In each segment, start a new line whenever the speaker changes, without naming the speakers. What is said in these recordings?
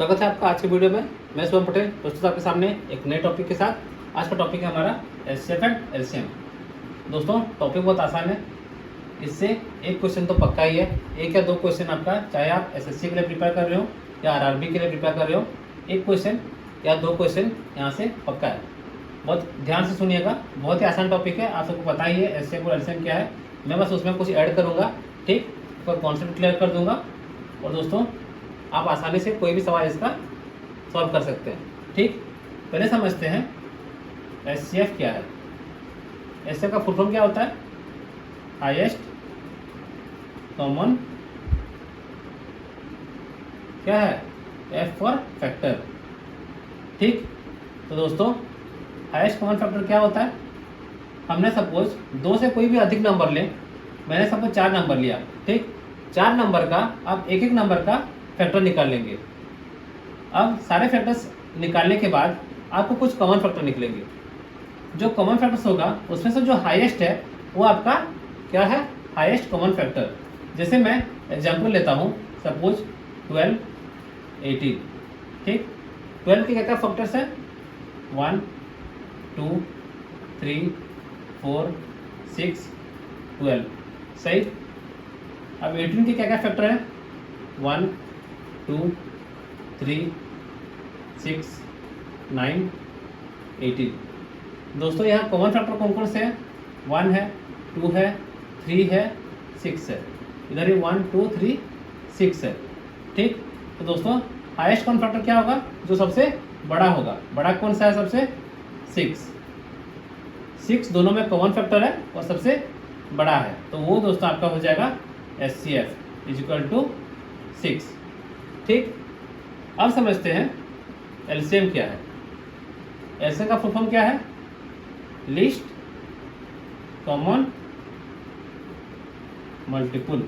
स्वागत है आपका आज के वीडियो में। मैं शुभम पटेल प्रस्तुत आपके सामने एक नए टॉपिक के साथ। आज का टॉपिक है हमारा एचसीएफ एंड एलसीएम। दोस्तों टॉपिक बहुत आसान है, इससे एक क्वेश्चन तो पक्का ही है। एक या दो क्वेश्चन आपका, चाहे आप एसएससी के लिए प्रिपेयर कर रहे हो या आरआरबी के लिए प्रिपेयर कर रहे हो, एक क्वेश्चन या दो क्वेश्चन यहाँ से पक्का है। बहुत ध्यान से सुनिएगा, बहुत ही आसान टॉपिक है। आप सबको पता ही है एचसीएफ और एलसीएम क्या है। मैं बस उसमें कुछ ऐड करूँगा, ठीक, तो कॉन्सेप्ट क्लियर कर दूँगा और दोस्तों आप आसानी से कोई भी सवाल इसका सॉल्व कर सकते हैं। ठीक, पहले समझते हैं एचसीएफ क्या है। एचसीएफ का फुल फॉर्म क्या होता है? हाईएस्ट कॉमन क्या है? F for factor. ठीक, तो दोस्तों हाईएस्ट कॉमन फैक्टर क्या होता है? हमने सपोज दो से कोई भी अधिक नंबर लें, मैंने सपोज 4 नंबर लिया, ठीक, 4 नंबर का आप एक एक नंबर का फैक्टर निकाल लेंगे। अब सारे फैक्टर्स निकालने के बाद आपको कुछ कॉमन फैक्टर निकलेंगे। जो कॉमन फैक्टर्स होगा उसमें से जो हाईएस्ट है वो आपका क्या है? Highest common factor. जैसे मैं एग्जांपल लेता हूँ, सपोज 12, 18, ठीक, 12 के क्या फैक्टर्स हैं? 1, 2, 3, 4, 6, 12, सही। अब 18 के क्या फैक्टर है? 1, 2, 3, 6, 9, 18। दोस्तों यहाँ कॉमन फैक्टर कौन कौन से हैं? 1 है, 2 है, 3 है, 6 है। इधर ही 1, 2, 3, 6 है। ठीक, तो दोस्तों हाईएस्ट कॉमन फैक्टर क्या होगा? जो सबसे बड़ा होगा। बड़ा कौन सा है सबसे? 6 दोनों में कॉमन फैक्टर है और सबसे बड़ा है, तो वो दोस्तों आपका हो जाएगा एचसीएफ इक्वल टू 6। ठीक, अब समझते हैं एलसीएम क्या है। एलसीएम का फुल फॉर्म क्या है? List common multiple.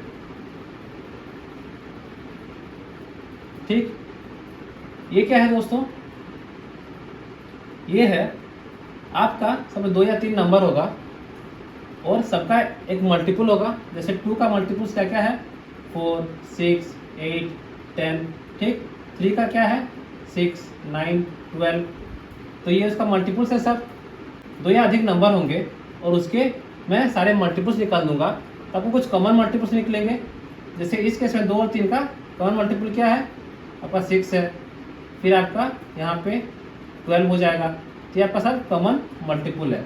ठीक, ये क्या है दोस्तों? ये है आपका समझ 2 या 3 नंबर होगा और सबका एक मल्टीपल होगा। जैसे 2 का मल्टीपल्स क्या क्या है? 4, 6, 8, 10, ठीक। 3 का क्या है? 6, 9, 12। तो ये उसका मल्टीपल्स है। सब 2 या अधिक नंबर होंगे और उसके मैं सारे मल्टीपल्स निकाल दूंगा, तो आपको कुछ कॉमन मल्टीपल्स निकलेंगे। जैसे इस केस में 2 और 3 का कॉमन मल्टीपल क्या है? आपका 6 है, फिर आपका यहाँ पे 12 हो जाएगा। तो ये आपका सब कॉमन मल्टीपल है।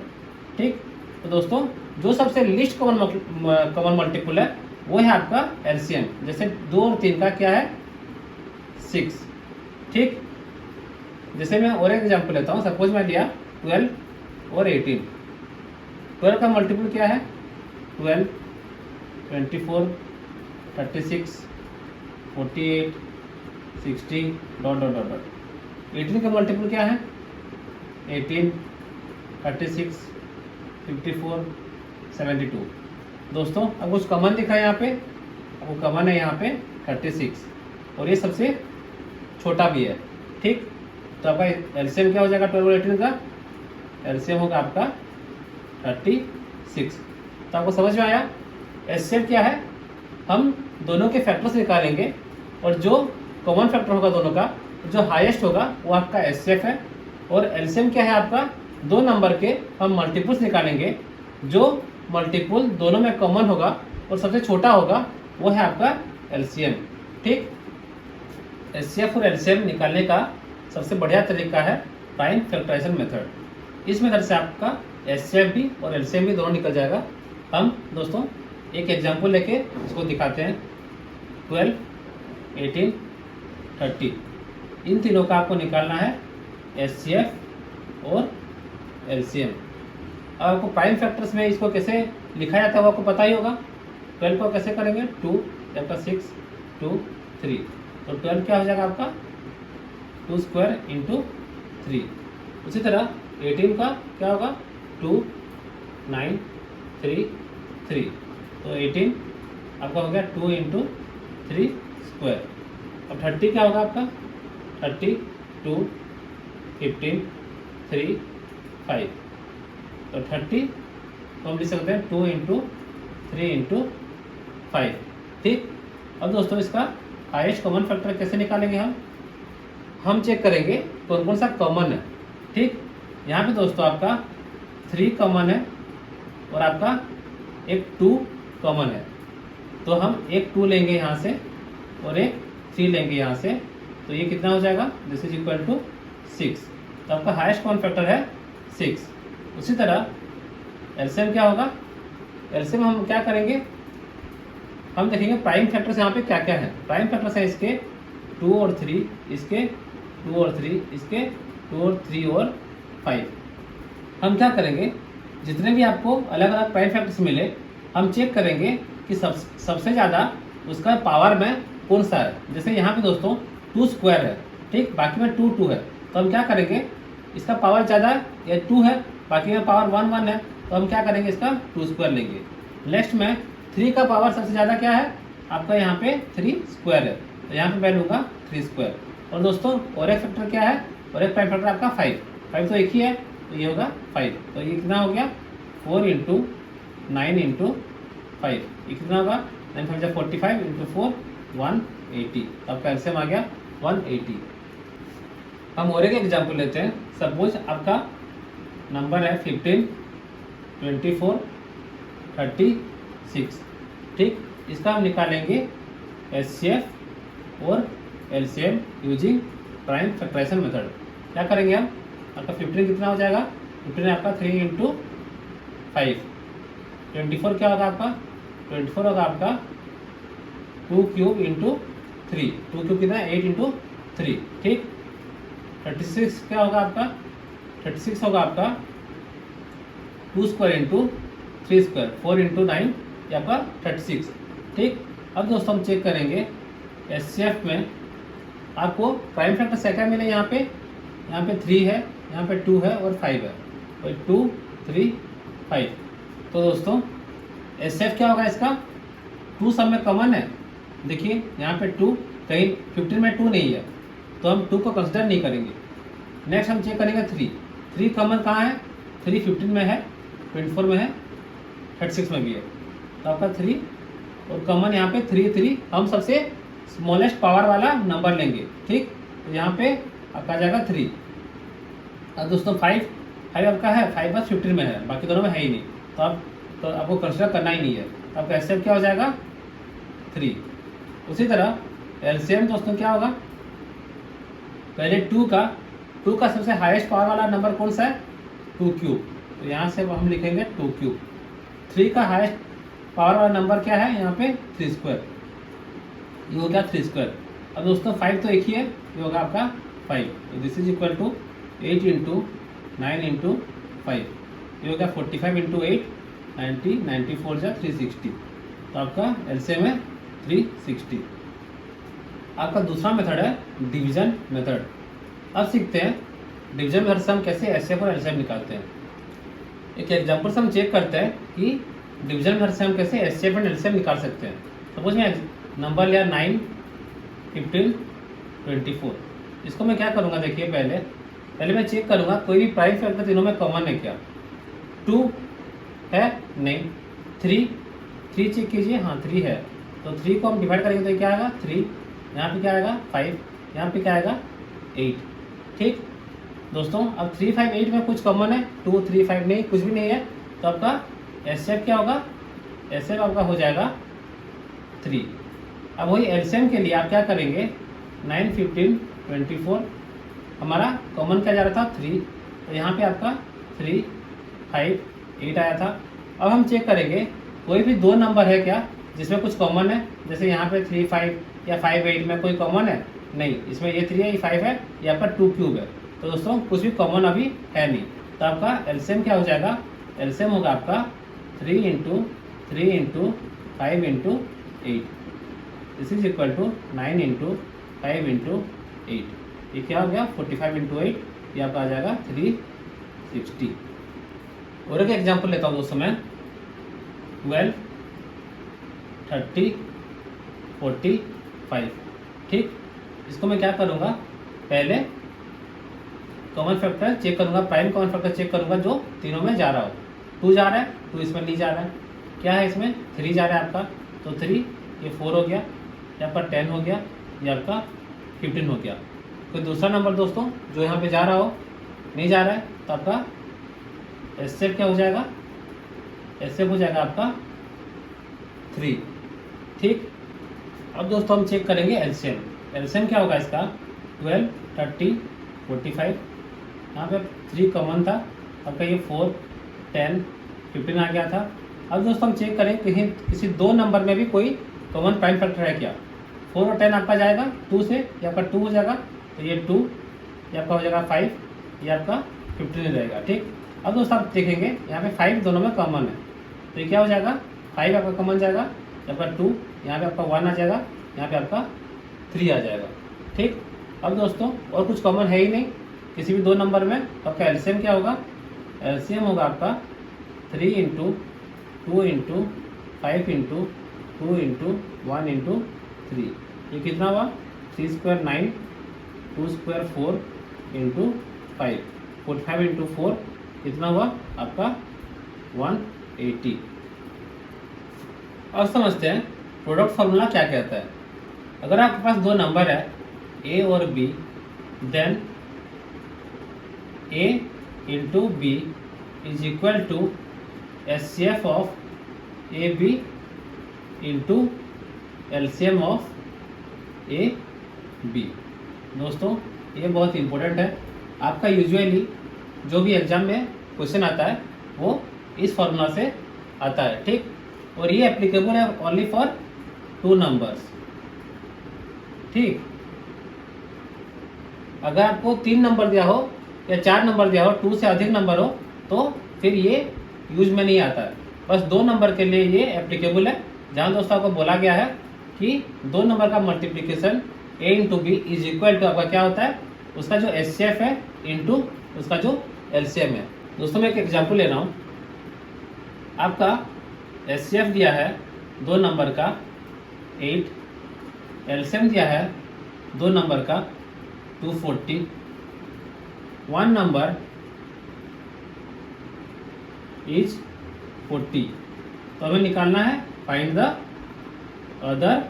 ठीक, तो दोस्तों जो सबसे लिस्ट कॉमन मल्टीपल है वो है आपका एलसीएम। जैसे 2 और 3 का क्या है? 6। ठीक, जैसे मैं और एक एग्जांपल लेता हूँ, सपोज मैं लिया 12 और 18। 12 का मल्टीपल क्या है? 12, 24, 36, 48, 60 डॉट डॉट डॉट डॉट। 18 का मल्टीपल क्या है? 18, 36, 54, 72। दोस्तों अब कुछ कॉमन दिखा है यहाँ पे, अब वो कॉमन है यहाँ पे 36 और ये सबसे छोटा भी है। ठीक, तो आपका एलसीएम क्या हो जाएगा? 12 और 18 का एलसीएम होगा आपका 36। तो आपको समझ में आया एचसीएफ क्या है? हम दोनों के फैक्टर्स निकालेंगे और जो कॉमन फैक्टर होगा दोनों का, जो हाईएस्ट होगा वो आपका एचसीएफ है। और एलसीएम क्या है आपका? 2 नंबर के हम मल्टीपल्स निकालेंगे, जो मल्टीपल दोनों में कॉमन होगा और सबसे छोटा होगा वो है आपका एलसीएम। ठीक, एचसीएफ और एलसीएम निकालने का सबसे बढ़िया तरीका है प्राइम फैक्टराइजेशन मेथड। इस मेथड से आपका एचसीएफ भी और एलसीएम भी दोनों निकल जाएगा। हम दोस्तों एक एग्जांपल लेके इसको दिखाते हैं। 12, 18, 30, इन तीनों का आपको निकालना है एचसीएफ और एलसीएम। अब आपको प्राइम फैक्टर्स में इसको कैसे लिखा जाता है वो आपको पता ही होगा। 12 को कैसे करेंगे? 2, आपका 6, 2, 3, तो 12 क्या हो जाएगा आपका? 2 स्क्वायर इंटू 3। उसी तरह 18 का क्या होगा? 2, 9, 3, 3, तो 18 आपका हो गया 2 इंटू 3 स्क्वायर। अब 30 क्या होगा आपका? 30, 2, 15, 3, 5, तो 30 तो हम लिख सकते हैं 2 इंटू 3 इंटू 5। ठीक, अब दोस्तों इसका हाईएस्ट कॉमन फैक्टर कैसे निकालेंगे हम? हम चेक करेंगे कौन कौन सा कॉमन है। ठीक, यहाँ पे दोस्तों आपका 3 कॉमन है और आपका एक 2 कॉमन है। तो हम एक 2 लेंगे यहाँ से और एक 3 लेंगे यहाँ से, तो ये कितना हो जाएगा, दिस इज इक्वल टू 6। तो आपका हाईएस्ट कॉमन फैक्टर है 6। उसी तरह एलसीएम क्या होगा, एलसीएम हम क्या करेंगे, हम देखेंगे प्राइम फैक्टर्स यहाँ पे क्या क्या है। प्राइम फैक्टर्स है इसके 2 और 3, इसके 2 और 3, इसके 2 और 3 और 5। हम क्या करेंगे, जितने भी आपको अलग अलग प्राइम फैक्टर्स मिले हम चेक करेंगे कि सबसे ज़्यादा उसका पावर में कौन सा है। जैसे यहाँ पे दोस्तों 2 स्क्वायर है, ठीक, बाकी में 2 2 है, तो हम क्या करेंगे, इसका पावर ज़्यादा है, या 2 है, बाकी में पावर 1 1 है, तो हम क्या करेंगे, इसका 2 स्क्वायर लेंगे। नेक्स्ट में 3 का पावर सबसे ज़्यादा क्या है आपका, यहाँ पे 3 स्क्वायर है, तो यहाँ पे मैं लूँगा 3 स्क्वायर। और दोस्तों और एक फैक्टर क्या है, और एक प्राइम फैक्टर आपका 5 तो एक ही है, तो ये होगा 5। तो ये कितना हो गया, 4 × 9 × 5, ये कितना होगा, 9 5 45 × 4 180। तो आपका एलसीएम आ गया 180। हम और एक एग्जाम्पल लेते हैं। सपोज आपका नंबर है 15 24 36, ठीक, इसका हम निकालेंगे एचसीएफ और LCM using prime factorization method. क्या करेंगे हम, आपका 15 कितना हो जाएगा, 15 आपका 3 × 5, 24 क्या होगा आपका, 24 होगा आपका 2 क्यूब × 3, 2 क्यूब कितना है 8 × 3, ठीक। 36 क्या होगा आपका, 36 होगा आपका 2 स्क्वायर × 3 स्क्वायर, 4 × 9, ये आपका 36, ठीक। अब दोस्तों हम चेक करेंगे एचसीएफ में आपको प्राइम फैक्टर क्या मिले, यहाँ पे 3 है, यहाँ पे 2 है और 5 है, तो 2 3 5। तो दोस्तों एचसीएफ क्या होगा इसका, 2 सब में कॉमन है, देखिए यहाँ पे 2, कहीं 15 में 2 नहीं है, तो हम 2 को कंसिडर नहीं करेंगे। नेक्स्ट हम चेक करेंगे 3 कॉमन कहाँ है, 3 15 में है, 24 में है, 36 में भी है, तो आपका 3 और कॉमन यहाँ पे 3 हम सबसे स्मॉलेस्ट पावर वाला नंबर लेंगे, ठीक। तो यहाँ पे आपका आ जाएगा 3। अब दोस्तों 5 आपका है, 5 बस 15 में है, बाकी दोनों में है ही नहीं, तो आपको कंसिडर करना ही नहीं है। तो आपका एचसीएफ क्या हो जाएगा 3। उसी तरह एलसीएम दोस्तों क्या होगा, पहले 2 का सबसे हाईएस्ट पावर वाला नंबर कौन सा है, 2 क्यूब, तो यहाँ से हम लिखेंगे 2 क्यूब। 3 का हाईएस्ट पावर वाला नंबर क्या है, यहाँ पे 3 स्क्वायर, ये हो गया 3 स्क्वायर। अब दोस्तों 5 तो एक ही है, ये होगा आपका 5, तो दिस इज इक्वल टू 8 × 9 × 5, ये हो गया 45 × 8 90 94 जा 360, तो आपका एलसीएम है 360। आपका दूसरा मेथड है डिवीजन मेथड। अब सीखते हैं डिवीजन मेथड से हम कैसे एचसीएफ और एलसीएम निकालते हैं। एक एग्जांपल से हम चेक करते हैं कि डिवीजन मेथड से हम कैसे एचसीएफ और एलसीएम निकाल सकते हैं। सपोज मैं नंबर लिया 9 15 24, इसको मैं क्या करूँगा, देखिए पहले मैं चेक करूँगा कोई भी प्राइम फैक्टर तीनों में कॉमन है क्या। 2 है नहीं, 3 चेक कीजिए, हाँ 3 है, तो 3 को हम डिवाइड करेंगे तो क्या आएगा 3, यहाँ पे क्या आएगा 5, यहाँ पे क्या आएगा 8, ठीक। दोस्तों अब 3 5 8 में कुछ कॉमन है, 2 3 5 नहीं, कुछ भी नहीं है, तो आपका एचसीएफ क्या होगा, एचसीएफ आपका हो जाएगा 3। अब वही एलसीएम के लिए आप क्या करेंगे, 9 15 24 हमारा कॉमन क्या जा रहा था 3, तो यहाँ पे आपका 3 5 8 आया था। अब हम चेक करेंगे कोई भी 2 नंबर है क्या जिसमें कुछ कॉमन है, जैसे यहाँ पे 3 5 या 5 8 में कोई कॉमन है नहीं, इसमें ये 3 है, ये 5 है, ये आपका 2 क्यूब है, तो दोस्तों कुछ भी कॉमन अभी है नहीं, तो आपका एलसीएम क्या हो जाएगा, एलसीएम होगा आपका 3 × 3 × 5 × 8, दिस इज इक्वल टू 9 × 5 × 8, ये क्या हो गया 45 × 8, ये आपका आ जाएगा 360। और एक एग्जांपल लेता हूँ दोस्तों मैं 12 30 45, ठीक। इसको मैं क्या करूँगा, पहले कॉमन फैक्टर चेक करूँगा, प्राइम कॉमन फैक्टर चेक करूँगा जो तीनों में जा रहा हो। 2 जा रहा है, 2 इसमें नहीं जा रहा है, क्या है इसमें 3 जा रहा है आपका, तो 3 ये 4 हो गया, ये आपका 10 हो गया, ये आपका 15 हो गया। कोई दूसरा नंबर दोस्तों जो यहाँ पे जा रहा हो, नहीं जा रहा है, तो आपका एचसीएफ क्या हो जाएगा, एचसीएफ हो जाएगा आपका 3। ठीक, अब दोस्तों हम चेक करेंगे एलसीएम। एलसीएम क्या होगा इसका, 12, 30, 45। यहाँ पे 3 कॉमन था, आपका ये 4, 10, 15 आ गया था। अब दोस्तों हम चेक करें किसी दो नंबर में भी कोई कॉमन प्राइम फैक्टर है क्या। 4 और 10 आपका जाएगा 2 से, ये आपका 2 हो जाएगा, तो ये 2, ये आपका हो जाएगा 5, ये आपका 15 रहेगा। ठीक, अब दोस्तों आप देखेंगे यहाँ पे 5 दोनों में कॉमन है, तो ये क्या हो जाएगा, 5 आपका कॉमन जाएगा, आपका 2, यहाँ पे आपका 1 आ जाएगा, यहाँ पे आपका 3 आ जाएगा। ठीक, अब दोस्तों और कुछ कॉमन है ही नहीं किसी भी दो नंबर में, तो आपका एलसीएम क्या होगा, एलसीएम होगा आपका 3 into 2 into 5 into 2 into 1 into 3। ये कितना हुआ, 3 स्क्वायर 9, 2 स्क्वायर 4 इंटू 5, 45 इंटू 4 कितना हुआ आपका 180। अब समझते हैं प्रोडक्ट फार्मूला क्या कहता है। अगर आपके पास दो नंबर है ए और B, then A into B is equal to HCF of A B into LCM of A B. दोस्तों ये बहुत इंपॉर्टेंट है, आपका यूजुअली जो भी एग्जाम में क्वेश्चन आता है वो इस फॉर्मूला से आता है। ठीक, और ये एप्लीकेबल है ओनली फॉर 2 नंबर्स। ठीक, अगर आपको 3 नंबर दिया हो या 4 नंबर दिया हो, 2 से अधिक नंबर हो, तो फिर ये यूज में नहीं आता है। बस 2 नंबर के लिए ये एप्लीकेबल है, जहाँ दोस्तों आपको बोला गया है कि 2 नंबर का multiplication A into B is equal to आपका क्या होता है, उसका जो एचसीएफ है इंटू उसका जो एलसीएम है। दोस्तों मैं एक एग्जांपल ले रहा हूँ, आपका एचसीएफ दिया है 2 नंबर का 8, एलसीएम दिया है 2 नंबर का 240, 1 नंबर इज 40। तो हमें निकालना है फाइंड द अदर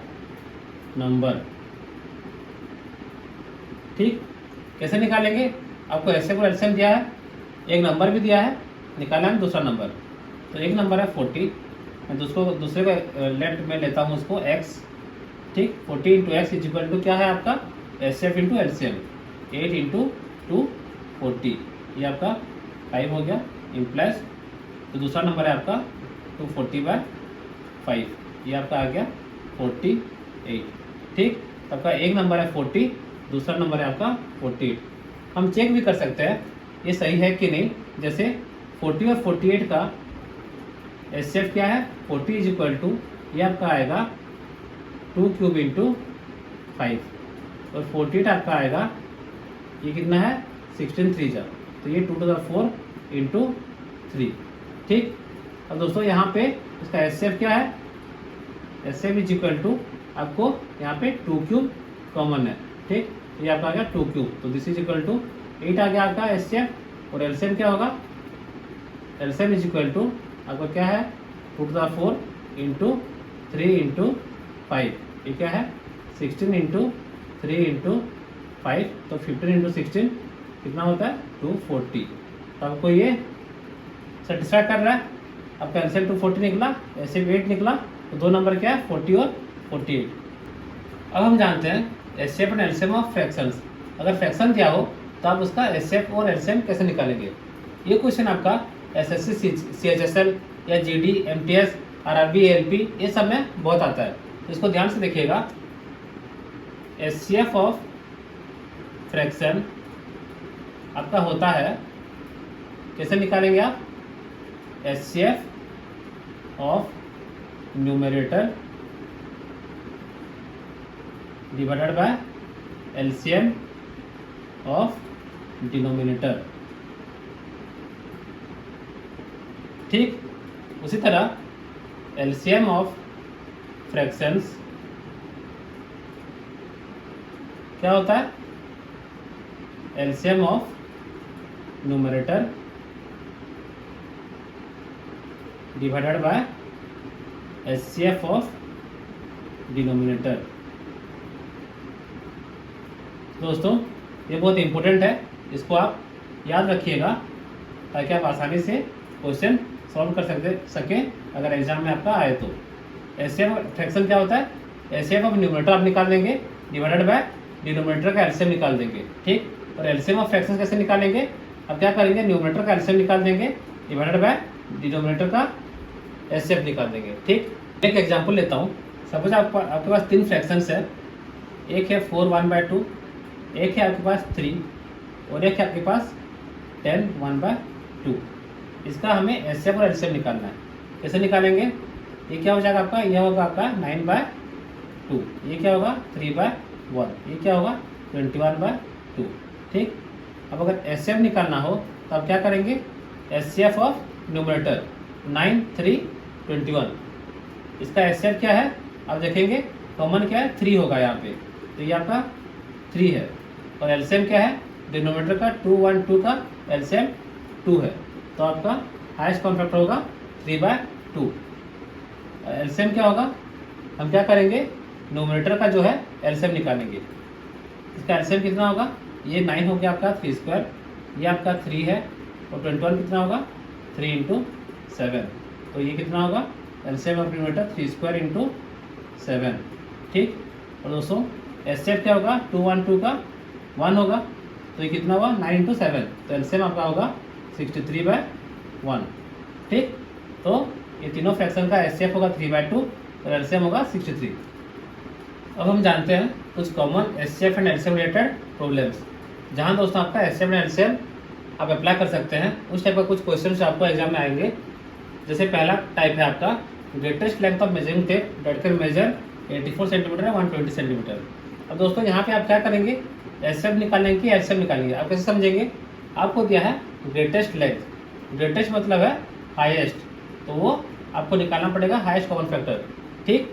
नंबर। ठीक, कैसे निकालेंगे, आपको एचसीएफ और एलसीएम दिया है, एक नंबर भी दिया है, निकालना है दूसरा नंबर। तो एक नंबर है 40, मैं दूसरे को लेफ्ट में लेता हूँ उसको x। ठीक, 40 into x is equal to क्या है आपका एचसीएफ इंटू एलसीएम, 8 इंटू 2 40, ये आपका 5 हो गया इम्प्लस। तो दूसरा नंबर है आपका 240/5, ये आपका आ गया 48। ठीक, आपका एक नंबर है 40, दूसरा नंबर है आपका 48। हम चेक भी कर सकते हैं ये सही है कि नहीं, जैसे 40 और 48 का एचसीएफ क्या है, 40 इज इक्वल टू ये आपका आएगा 2 क्यूब इंटू 5, और 48 आपका आएगा ये कितना है 16 3 जा, तो ये 2 to the 4 इंटू 3। ठीक, अब दोस्तों यहाँ पे इसका एचसीएफ क्या है, एचसीएफ इज इक्वल टू आपको यहाँ पे 2 क्यूब कॉमन है। ठीक, ये आपका आ गया 2 क्यूब, तो दिस इज इक्वल टू 8 आ गया आपका एचसीएफ, और एलसीएम क्या होगा, एलसीएम इज इक्वल टू आपका क्या है 2 to the 4 इंटू 3 इंटू 5, ये क्या है 16 इंटू 3 इंटू 5, तो 15 इंटू 16 कितना होता है 240। तो आपको ये सेटिस्फाई कर रहा है, आपका एलसीएम 240 निकला, एचसीएफ 8 निकला, तो दो नंबर क्या है 40 और 48। अब हम जानते हैं HCF and LCM of fractions. अगर फ्रैक्शन दिया हो तो आप उसका एचसीएफ और एलसीएम कैसे निकालेंगे। ये क्वेश्चन आपका एसएससी सीएचएसएल या जीडी एमटीएस आरआरबी एएलपी ये सब में बहुत आता है, तो इसको ध्यान से देखिएगा। एचसीएफ ऑफ फ्रैक्शन आपका होता है, कैसे निकालेंगे आप, HCF of numerator divided by LCM of denominator. ठीक, उसी तरह एलसीएम ऑफ फ्रैक्शंस क्या होता है, LCM of numerator divided by HCF of denominator. दोस्तों ये बहुत इंपॉर्टेंट है, इसको आप याद रखिएगा ताकि आप आसानी से क्वेश्चन सॉल्व कर सकें अगर एग्जाम में आपका आए तो। एचसीएफ फ्रैक्शन क्या होता है, एचसीएफ ऑफ न्यूमरेटर आप निकाल देंगे डिवाइडेड बाय डिनोमिनेटर का एलसीएम निकाल देंगे, ठीक। और एलसीएम ऑफ फ्रैक्शन कैसे निकालेंगे, अब क्या करेंगे, न्यूमरेटर का एलसीएम निकाल देंगे डिवाइडेड बाय डिनोमिनेटर का एचसीएफ निकाल देंगे, ठीक। एक एग्जांपल लेता हूँ। सपोज आपके पास 3 फ्रैक्शंस है, एक है 4 1/2, एक है आपके पास 3 और एक है आपके पास 10 1/2। इसका हमें एचसीएफ और एलसीएम निकालना है। कैसे निकालेंगे, ये क्या हो जाएगा आपका, यह होगा आपका 9/2, ये क्या होगा 3/1, ये क्या होगा 21/2, ठीक। अब अगर एचसीएफ निकालना हो तो आप क्या करेंगे, एचसीएफ ऑफ न्यूमरेटर 9 3 21, इसका एचसीएफ क्या है आप देखेंगे, कॉमन क्या है 3 होगा यहाँ पे, तो ये आपका 3 है। और एलसीएम क्या है, डिनोमिनेटर का 2 1 2 का एलसीएम 2 है, तो आपका हाईएस्ट कॉमन फैक्टर होगा 3/2। एलसीएम क्या होगा, हम क्या करेंगे, नोमिनेटर का जो है एलसीएम निकालेंगे। इसका एलसीएम कितना होगा, ये 9 हो गया आपका 3², ये आपका 3 है, और 21 कितना होगा 3 × 7, तो ये कितना होगा एलसीएम ऑफ न्यूमरेटर 3² × 7, ठीक। और दोस्तों एचसीएफ क्या होगा, 2 1 2 का 1 होगा, तो ये कितना होगा 9 × 7, तो एलसीएम आपका होगा 63/1, ठीक। तो ये तीनों फ्रैक्शन का एचसीएफ होगा 3/2 और एलसीएम होगा 63। अब हम जानते हैं कुछ common HCF and LCM related problems, जहां दोस्तों आपका एचसीएफ एंड एलसीएम आप अप्लाई कर सकते हैं। उस टाइप का कुछ क्वेश्चन आपको एग्जाम में आएंगे। जैसे पहला टाइप है आपका greatest length of measuring tape that can measure 84 centimetre 120 centimetre. अब दोस्तों यहाँ पे आप क्या करेंगे, एचसीएफ निकालेंगे कि एलसीएम निकालेंगे, आप कैसे समझेंगे, आपको दिया है ग्रेटेस्ट लेंथ, ग्रेटेस्ट मतलब है हाईएस्ट, तो वो आपको निकालना पड़ेगा हाईएस्ट कॉमन फैक्टर, ठीक।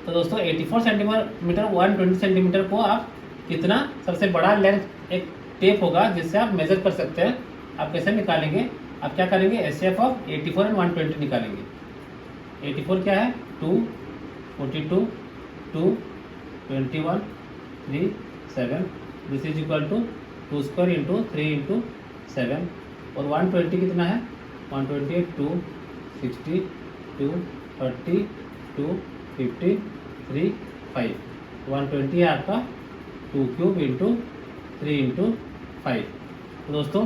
तो दोस्तों 84 सेंटीमीटर 120 सेंटीमीटर को आप कितना सबसे बड़ा लेंथ एक टेप होगा जिससे आप मेजर कर सकते हैं, आप कैसे निकालेंगे, आप क्या करेंगे, एचसीएफ ऑफ 84 एंड 120 निकालेंगे। 84 क्या है 2 42 2 21 3 7, दिस इज इक्वल टू 2² × 3 × 7, और 120 कितना है 120 2 60 2 30 2 50 3 5, 120 है आपका 2³ × 3 × 5। तो दोस्तों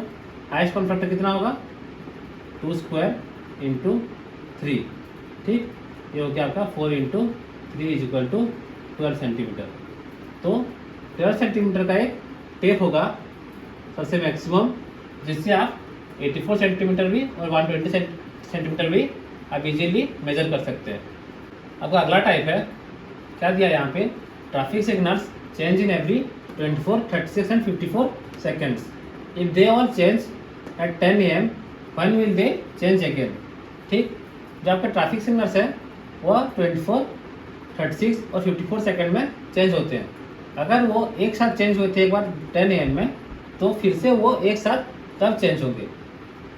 हाईएस्ट कॉमन फैक्टर कितना होगा 2² × 3, ठीक। ये हो गया आपका 4 × 3 = 12 सेंटीमीटर। तो 12 सेंटीमीटर का एक टेप होगा सबसे मैक्सिमम, जिससे आप 84 सेंटीमीटर भी और 120 सेंटीमीटर भी आप इजीली मेजर कर सकते हैं। अब अगला टाइप है, क्या दिया यहाँ पे, traffic signals change in every 24 36 and 54 seconds, if they all change at 10 AM when will they change again, ठीक। जो आपके ट्रैफिक सिग्नल्स है वह 24 36 और 54 सेकेंड में चेंज होते हैं। अगर वो एक साथ चेंज हुए थे एक बार 10 AM में, तो फिर से वो एक साथ तब चेंज होंगे।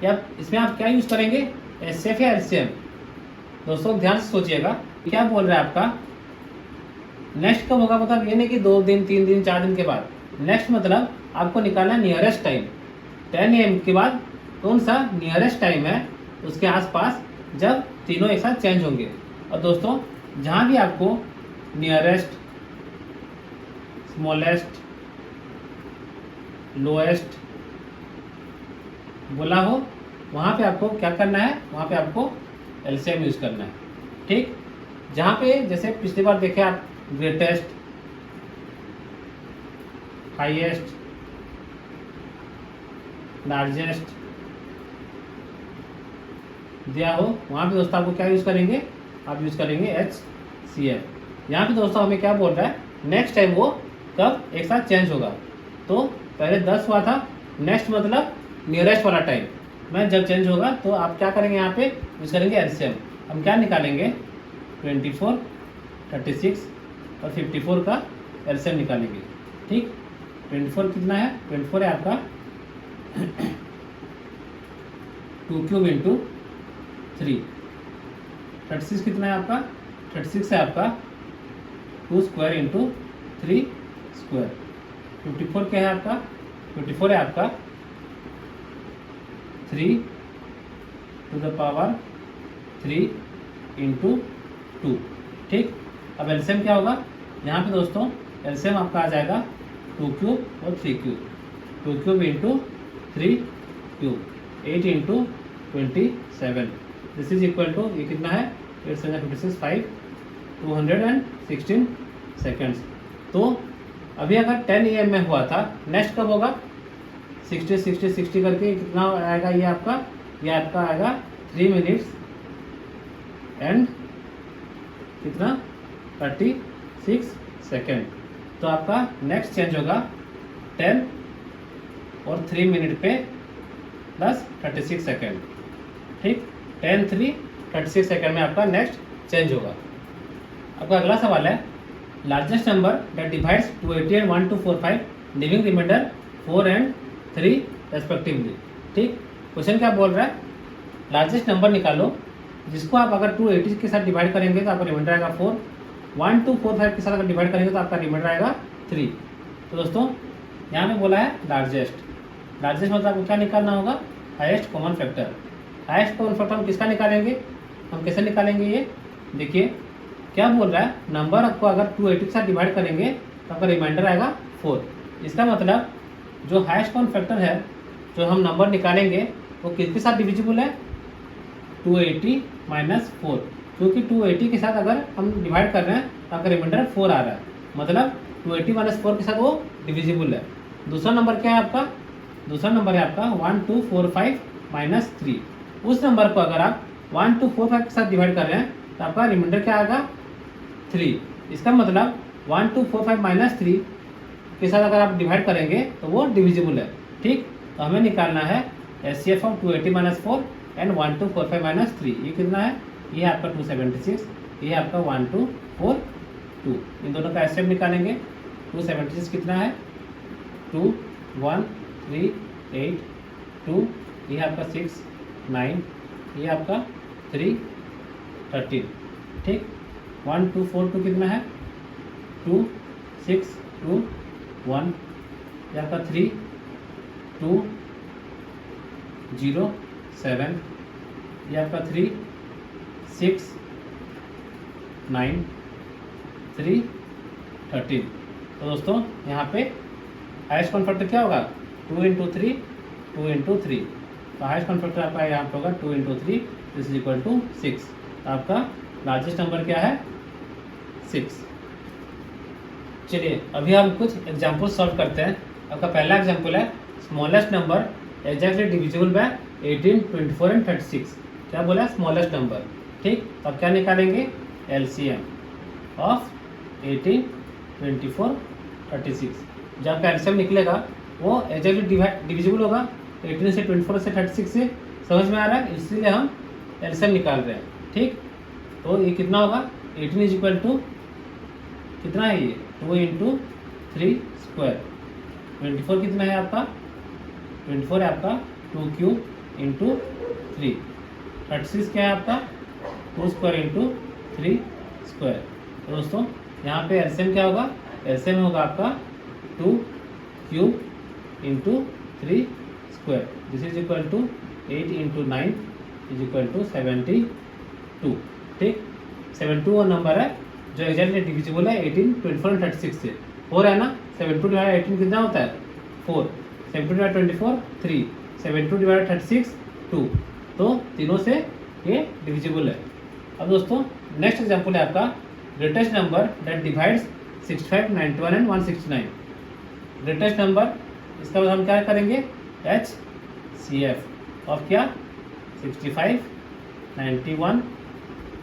या इसमें आप क्या यूज़ करेंगे, एचसीएफ या एलसीएम। दोस्तों ध्यान से सोचिएगा, क्या बोल रहा है आपका, नेक्स्ट कब होगा, मतलब ये नहीं कि 2 दिन 3 दिन 4 दिन के बाद, नेक्स्ट मतलब आपको निकालना नियरेस्ट टाइम 10 AM के बाद कौन सा नियरेस्ट टाइम है उसके आसपास जब तीनों एक साथ चेंज होंगे। और दोस्तों जहाँ भी आपको नियरेस्ट, स्मॉलेस्ट, लोएस्ट बोला हो, वहाँ पे आपको क्या करना है, वहाँ पे आपको एलसीएम यूज़ करना है, ठीक। जहाँ पे जैसे पिछली बार देखे आप ग्रेटेस्ट, हाईएस्ट, लार्जेस्ट दिया हो, वहाँ पे दोस्तों आपको क्या यूज़ करेंगे, आप यूज़ करेंगे एचसीएफ। यहाँ पे दोस्तों हमें क्या बोल रहा है, नेक्स्ट टाइम वो कब एक साथ चेंज होगा। तो पहले 10 हुआ था, नेक्स्ट मतलब नियरेस्ट वाला टाइम में जब चेंज होगा, तो आप क्या करेंगे, यहाँ पे यूज़ करेंगे एलसीएम। हम क्या निकालेंगे, 24 36 और 54 का एलसीएम निकालेंगे, ठीक। 24 कितना है, 24 है आपका 2³ × 3, 36 कितना है आपका, 36 है आपका 2² × 3², 54 क्या है आपका 54 है आपका 3 टू द पावर 3 इंटू 2। ठीक, अब एलसीएम क्या होगा यहाँ पे दोस्तों, एलसीएम आपका आ जाएगा 2 क्यूब और 3 cube, 2 cube into 3 cube, 8 into 27। This is equal to, ये कितना है 8 7 56 5 216 सेकेंड्स। तो अभी अगर 10 AM में हुआ था, नेक्स्ट कब होगा 60 60 60 करके कितना आएगा, ये आपका आएगा 3 मिनट्स एंड कितना 36 सेकेंड। तो आपका नेक्स्ट चेंज होगा 10 और 3 मिनट पे प्लस 36 सेकेंड। ठीक, 10 3 36 सेकेंड में आपका नेक्स्ट चेंज होगा। आपका अगला सवाल है, largest number that divides 280 and 1245 leaving remainder 4 and 3 respectively. ठीक, क्वेश्चन क्या बोल रहा है, लार्जेस्ट नंबर निकालो जिसको आप अगर 280 के साथ डिवाइड करेंगे तो आपका रिमाइंडर आएगा 4, 1245 के साथ अगर डिवाइड करेंगे तो आपका रिमाइंडर आएगा 3। तो दोस्तों यहाँ पे बोला है लार्जेस्ट मतलब आपको क्या निकालना होगा, highest common factor. Highest common factor हम किसका निकालेंगे, हम कैसे निकालेंगे, ये देखिए क्या बोल रहा है, नंबर आपको अगर 280 के साथ डिवाइड करेंगे तो आपका रिमाइंडर आएगा 4। इसका मतलब जो हाईएस्ट कॉमन फैक्टर है, जो हम नंबर निकालेंगे वो किसके साथ डिविजिबल है, 280 माइनस 4, क्योंकि 280 के साथ अगर हम डिवाइड कर रहे हैं तो आपका रिमाइंडर 4 आ रहा है, मतलब 280 माइनस 4 के साथ वो डिविजिबल है। दूसरा नंबर क्या है आपका, दूसरा नंबर है आपका 1245 माइनस 3। उस नंबर को अगर आप 1245 के साथ डिवाइड कर रहे हैं तो आपका रिमाइंडर क्या आएगा 3। इसका मतलब 1245 माइनस 3 के साथ अगर आप डिवाइड करेंगे तो वो डिविजिबल है। ठीक, तो हमें निकालना है HCF of 280 minus 4 and 1245 minus 3। ये कितना है, ये आपका 276, ये आपका 1242। इन दोनों का एचसीएफ निकालेंगे, 276 कितना है 2 1 3 8 2, ये आपका 6 9, ये आपका 3 13। ठीक, 1 2 4 2 कितना है 2 6 2 1, ये आपका 3 2 0 7, ये आपका 3 6 9 3 13। तो दोस्तों यहाँ पे हाईएस्ट कॉमन फैक्टर क्या होगा 2 इंटू 3 2 इंटू 3। तो हाईएस्ट कॉमन फैक्टर आपका यहाँ पे होगा 2 into 3, this is equal to 6। तो आपका लार्जेस्ट नंबर क्या है 6। चलिए अभी हम कुछ एग्जाम्पल सॉल्व करते हैं। आपका पहला एग्जाम्पल है, smallest number exactly divisible by 18 24 and 36। क्या बोला, स्मॉलेस्ट नंबर। ठीक, तो अब क्या निकालेंगे, एलसीएम ऑफ 18 24 36। जब आपका एलसीएम निकलेगा वो एग्जैक्टली डिविजिबल होगा 18 से 24 से 36 से। समझ में आ रहा है, इसलिए हम एलसीएम निकाल रहे हैं। ठीक, तो ये कितना होगा 18 इज इक्वल टू कितना है, ये 2 इंटू 3 स्क्वायर। 24 कितना है आपका, 24 है आपका 2 क्यूब इंटू 3। 36 क्या है आपका 2 स्क्वायर इंटू 3 स्क्वायर। तो दोस्तों यहाँ पे एलसीएम क्या होगा, एलसीएम होगा आपका 2 cube into 3 square, this is equal to 8 into 9 is equal to 72। ठीक, 72 वो नंबर है जो एग्जैक्टली डिविजिबल है 18 24 एंड 36 से। 4 है ना, 72 डिवाइड 18 कितना होता है 4, 72 डिवाइड 24 3, 72 डिवाइड 36 2। तो तीनों से ये डिविजिबल है। अब दोस्तों नेक्स्ट एग्जाम्पल है आपका, greatest number that divides 65 91 and 169। Greatest number, इसका मतलब हम क्या करेंगे, HCF ऑफ क्या 65 91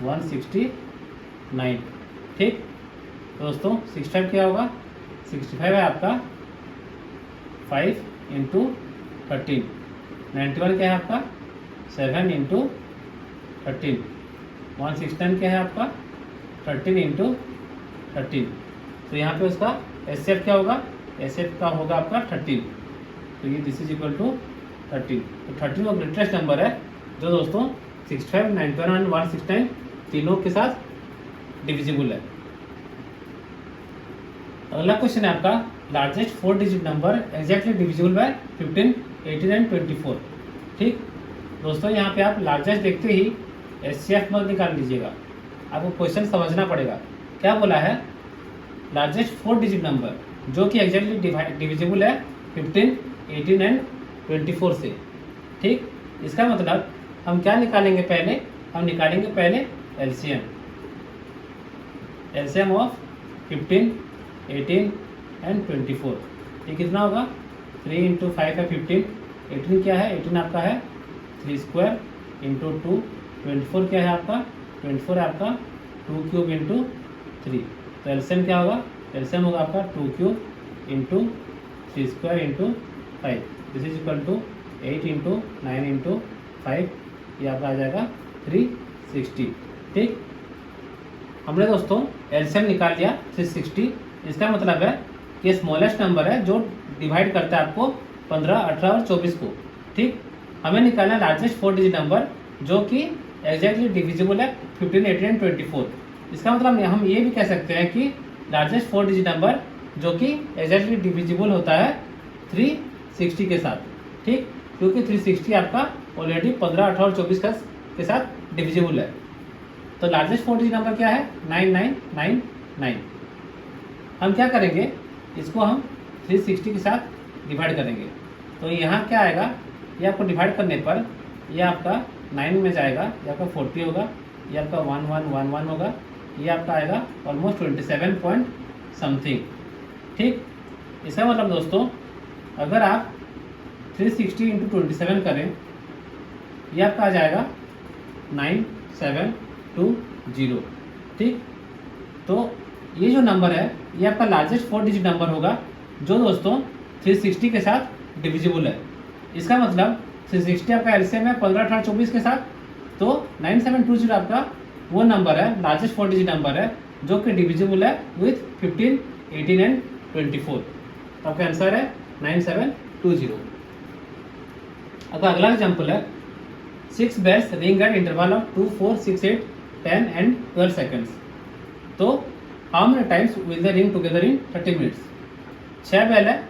169। ठीक, तो दोस्तों 65 क्या होगा, 65 है आपका 5 इंटू 13। 91 क्या है आपका 7 इंटू 13। 169 क्या है आपका 13 इंटू 13। तो यहाँ पे उसका एचसीएफ क्या होगा, एचसीएफ का होगा आपका 13। तो ये दिस इज इक्वल टू 13। तो 13 वो ग्रेटेस्ट नंबर है जो दोस्तों 65 91 एंड 169 तीनों के साथ डिविजिबल है। अगला क्वेश्चन है आपका, largest 4 digit number exactly divisible by 15, 18 and 24। ठीक दोस्तों, यहाँ पे आप लार्जेस्ट देखते ही एचसीएफ मत निकाल लीजिएगा, आपको क्वेश्चन समझना पड़ेगा। क्या बोला है? लार्जेस्ट 4 डिजिट नंबर जो कि एग्जैक्टली डिविजिबल है 15, 18 एंड 24 से। ठीक, इसका मतलब हम क्या निकालेंगे? पहले हम निकालेंगे पहले एलसीएम। LCM of 15, 18 and 24। ये कितना होगा? 3 इंटू 5 है 15, 18 क्या है? 18 आपका है 3 स्क्वायर इंटू 2, 24 क्या है आपका? 24 है आपका 2 क्यूब इंटू 3। तो एलसीएम क्या होगा? एलसीएम होगा आपका 2 cube into 3 square into 5। This is equal to 8 into 9 into 5, ये आपका आ जाएगा 360। ठीक, हमने दोस्तों एलसीएम निकाल लिया 360। इसका मतलब है कि स्मॉलेस्ट नंबर है जो डिवाइड करता है आपको 15, 18 और 24 को। ठीक, हमें निकालना है लार्जेस्ट 4 डिजिट नंबर जो कि एग्जैक्टली डिविजिबल है 15, 18 एंड 24। इसका मतलब हम ये भी कह सकते हैं कि लार्जेस्ट 4 डिजिट नंबर जो कि एग्जैक्टली डिविजिबल होता है 360 के साथ। ठीक, क्योंकि 360 आपका ऑलरेडी 15, 18 और 24 के साथ डिविजिबल है। तो लार्जेस्ट 4 डिजिट नंबर क्या है? 9999। हम क्या करेंगे? इसको हम 360 के साथ डिवाइड करेंगे। तो यहाँ क्या आएगा? ये आपको डिवाइड करने पर ये आपका 9 में जाएगा, ये आपका 40 होगा, ये आपका 1111 होगा, ये आपका आएगा ऑलमोस्ट 27 पॉइंट समथिंग। ठीक, इसका मतलब दोस्तों अगर आप 360 इंटू 27 करें, ये आपका आ जाएगा 9720। ठीक, तो ये जो नंबर है ये आपका लार्जेस्ट 4 डिजिट नंबर होगा जो दोस्तों 360 के साथ डिविजिबल है। इसका मतलब 360 आपका एलसीएम है 15, 18, 24 के साथ, तो 9720 आपका वो नंबर है, लार्जेस्ट 4 डिजिट नंबर है जो कि डिविजिबल है विथ 15, 18 एंड 24। तो आपका आंसर है 9720। अब अगला एग्जाम्पल है 6 bells ring at interval of 2, 4, 6, 8, 10 and 12 seconds. तो how many times will the ring together in 30 minutes. 6 bell है,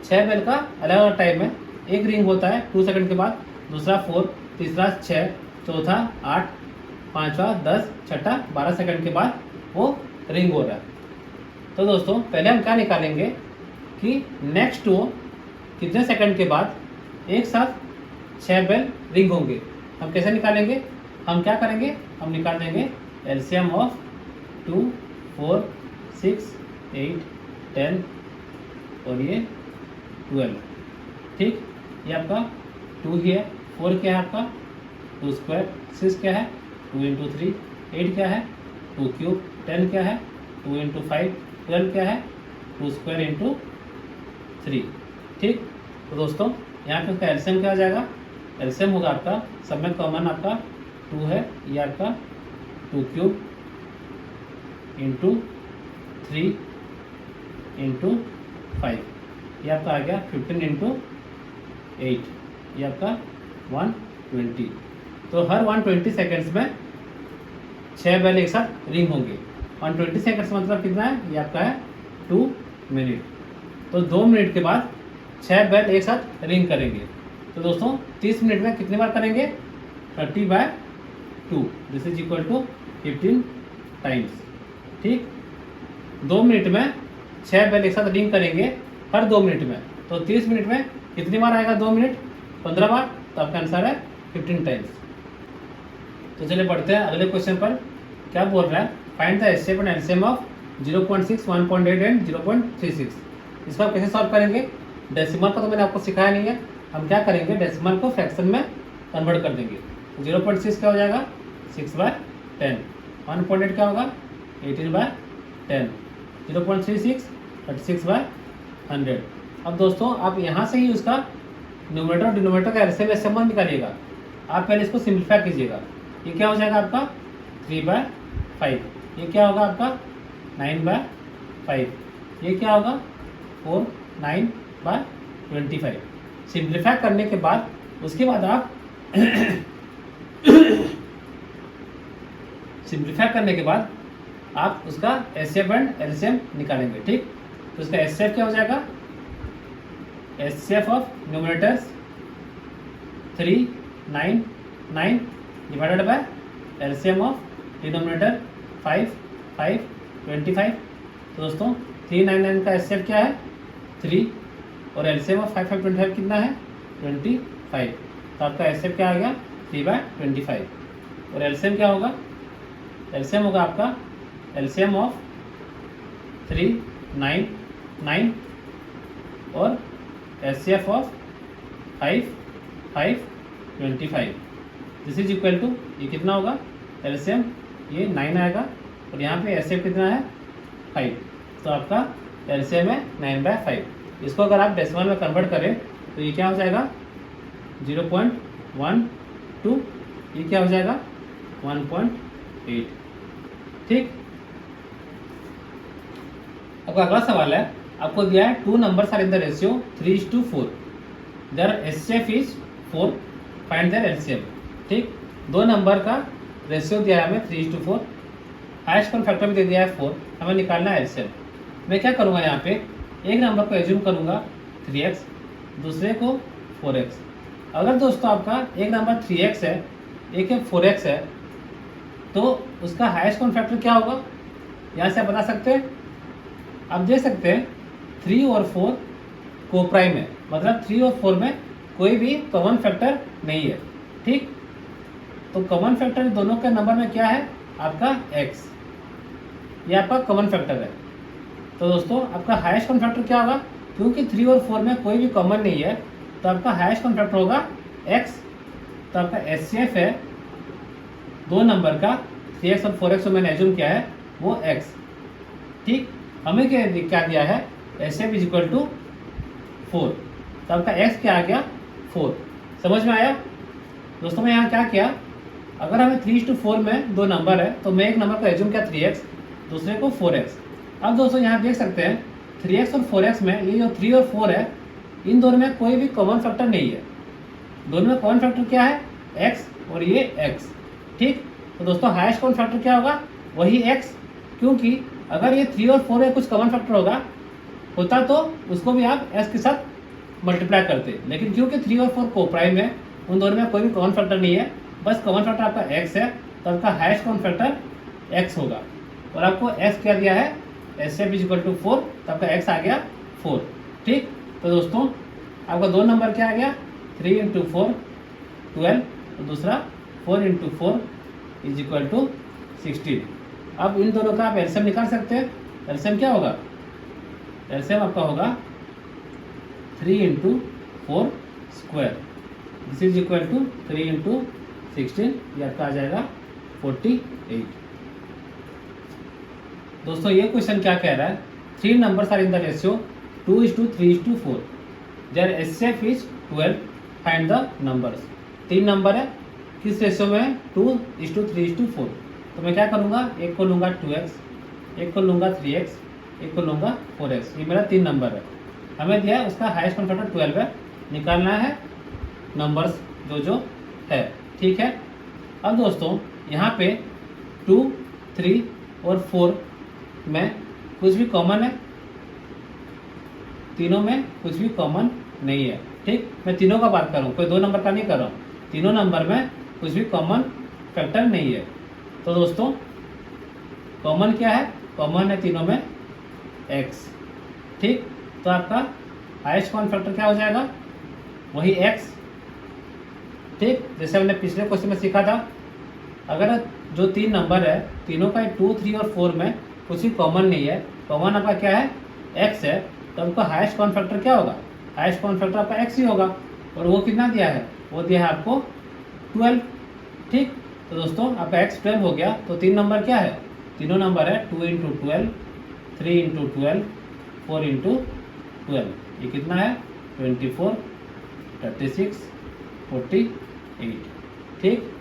6 बेल का अलग अलग टाइम है। एक रिंग होता है 2 सेकंड के बाद, दूसरा 4, तीसरा 6, चौथा 8, पाँचवा 10, छठा 12 सेकंड के बाद वो रिंग हो रहा है। तो दोस्तों पहले हम क्या निकालेंगे कि नेक्स्ट वो कितने सेकंड के बाद एक साथ 6 बेल रिंग होंगे। हम कैसे निकालेंगे? हम क्या करेंगे? हम निकाल देंगे एलसीएम ऑफ 2, 4, 6, 8, 10 और ये 12। ठीक, ये आपका 2 ही है, 4 क्या है आपका 2 स्क्वायर, 6 क्या है 2 इंटू 3, 8 क्या है 2 क्यूब, 10 क्या है 2 इंटू 5, 12 क्या है 2 स्क्वायर इंटू 3। ठीक, तो दोस्तों यहाँ पे उसका एलसीएम क्या आ जाएगा? एलसीएम होगा आपका सब में कॉमन आपका 2 है, ये आपका 2 क्यूब इंटू 3 इंटू 5, ये आपका आ गया 15 इंटू 8, ये आपका 120। तो हर 120 सेकेंड्स में 6 बेल एक साथ रिंग होंगे। 120 सेकेंड्स मतलब कितना है? ये आपका है 2 मिनट। तो 2 मिनट के बाद 6 बेल एक साथ रिंग करेंगे। तो दोस्तों 30 मिनट में कितनी बार करेंगे? 30/2, this is equal to 15 times. ठीक, 2 मिनट में 6 बेल एक साथ रिंग करेंगे हर 2 मिनट में। तो 30 मिनट में कितनी बार आएगा? 2 मिनट 15 बार। तो आपका आंसर है 15 टाइम्स। तो चलिए पढ़ते हैं अगले क्वेश्चन पर। क्या बोल रहा है? Find the HCF and LCM of 0.6, 1.8 and 0.36। इसको आप कैसे सॉल्व करेंगे? डेसिमल का तो मैंने आपको सिखाया नहीं है। हम क्या करेंगे? डेसिमल को फ्रैक्शन में कन्वर्ट कर देंगे। 0.6 क्या हो जाएगा? 6/10। 1.8 क्या होगा? 18/10। 0.36 36/100। अब दोस्तों आप यहाँ से ही उसका न्यूमरेटर और डिनोमिनेटर का एलसीएम संबंध निकालिएगा। आप पहले इसको सिंप्लीफाई कीजिएगा। ये क्या हो जाएगा आपका? 3/5। ये क्या होगा आपका? 9/5। ये क्या होगा? 4, 9/25। सिंप्लीफाई करने के बाद उसके बाद आप सिंप्लीफाई करने के बाद आप उसका एचसीएफ एंड एलसीएम निकालेंगे। ठीक, तो इसका एचसीएफ क्या हो जाएगा, HCF of numerators 3 9 9 divided by LCM of denominator 5 5 25। तो दोस्तों 399 का एचसीएफ क्या है 3 और एलसीएम ऑफ 5 5 25 कितना है 25। तो आपका एचसीएफ क्या आ गया 3/25 और एलसीएम क्या होगा, एलसीएम होगा आपका एलसीएम ऑफ 3 9 9 और HCF of 5 5 25। This is equal to ये कितना होगा एलसीएम, ये 9 आएगा और यहाँ पे एचसीएफ कितना है 5। तो आपका एलसीएम है 9/5। इसको अगर आप डेसिमल में कन्वर्ट करें तो ये क्या हो जाएगा 0.12, ये क्या हो जाएगा 1.8। ठीक। अब अगला सवाल है, आपको दिया है 2 numbers are in the ratio 3:4, their HCF is 4, find their LCM. ठीक, 2 नंबर का रेशियो दिया है हमें 3:4, हाईएस्ट कॉमन फैक्टर भी दे दिया है 4, हमें निकालना है एलसीएम। मैं क्या करूँगा, यहाँ पे एक नंबर को एज्यूम करूँगा 3x, दूसरे को 4x। अगर दोस्तों आपका एक नंबर 3x है, एक 4x है, तो उसका हाईएस्ट कॉमन फैक्टर क्या होगा, यहाँ से आप बता सकते हैं। आप देख सकते हैं 3 और 4 को प्राइम है, मतलब 3 और 4 में कोई भी कॉमन फैक्टर नहीं है। ठीक, तो कॉमन फैक्टर दोनों के नंबर में क्या है आपका x, ये आपका कॉमन फैक्टर है। तो दोस्तों आपका हाईएस्ट कॉमन फैक्टर क्या होगा, क्योंकि 3 और 4 में कोई भी कॉमन नहीं है, तो आपका हाईएस्ट कॉमन फैक्टर होगा x। तो आपका एचसीएफ है 2 नंबर का 3x और 4x जो मैंने एज्यूम किया है वो x। ठीक, हमें क्या दिया है एचसीएफ इज इक्वल टू 4, तो आपका x क्या आ गया 4। समझ में आया दोस्तों। मैं यहाँ क्या किया, अगर हमें 3:4 में 2 नंबर है तो मैं एक नंबर को एज्यूम किया 3x, दूसरे को 4x। अब दोस्तों यहाँ देख सकते हैं 3x और 4x में ये जो 3 और 4 है, इन दोनों में कोई भी कॉमन फैक्टर नहीं है। दोनों में कॉमन फैक्टर क्या है x और ये x। ठीक, तो दोस्तों हाईएस्ट कॉमन फैक्टर क्या होगा, वही x, क्योंकि अगर ये 3 और 4 में कुछ कॉमन फैक्टर होता तो उसको भी आप x के साथ मल्टीप्लाई करते, लेकिन क्योंकि 3 और 4 को प्राइम है, उन दोनों में कोई भी कॉमन फैक्टर नहीं है, बस कॉमन फैक्टर आपका x है, तो आपका हाईएस्ट कॉमन फैक्टर x होगा। और आपको x क्या दिया है एचसीएफ इज इक्वल टू 4, तो आपका x आ गया 4। ठीक, तो दोस्तों आपका 2 नंबर क्या आ गया 3 × 4 12, और दूसरा 4 × 4 इज इक्वल टू 16। अब इन दोनों का आप एलसीएम निकाल सकते हैं। एलसीएम क्या होगा, एलसीएम आपका होगा 3 × 4 square, this is equal to 3 × 16, ये आपका आ जाएगा 48। दोस्तों ये क्वेश्चन क्या कह रहा है, 3 numbers are in the ratio 2:3:4, their HCF is 12, find the numbers. 3 number है, किस रेशियो में 2:3:4। तो मैं क्या करूँगा, एक को लूँगा 2x, एक को लूँगा 3x, एक को लूँगा 4x। ये मेरा 3 नंबर है, हमें दिया है उसका हाईएस्ट कॉमन फैक्टर 12 है, निकालना है नंबर्स जो है। ठीक है, अब दोस्तों यहाँ पे 2 3 और 4 में कुछ भी कॉमन है, तीनों में कुछ भी कॉमन नहीं है। ठीक, मैं तीनों का बात कर रहा हूँ, कोई 2 नंबर का नहीं कर रहा हूँ। तीनों नंबर में कुछ भी कॉमन फैक्टर नहीं है। तो दोस्तों कॉमन क्या है, कॉमन है तीनों में x। ठीक, तो आपका हाईएस्ट कॉमन फैक्टर क्या हो जाएगा, वही x। ठीक, जैसे हमने पिछले क्वेश्चन में सीखा था, अगर जो 3 नंबर है तीनों का 2 3 और 4 में कुछ भी कॉमन नहीं है, कॉमन आपका क्या है x है, तो आपका हाईएस्ट कॉमन फैक्टर क्या होगा, हाईएस्ट कॉमन फैक्टर आपका x ही होगा। और वो कितना दिया है, वो दिया है आपको 12। ठीक, तो दोस्तों आपका x 12 हो गया। तो 3 नंबर क्या है, तीनों नंबर है 2 × 12, 3 × 12, 4 × 12। ये कितना है 24, 36, 48। ठीक,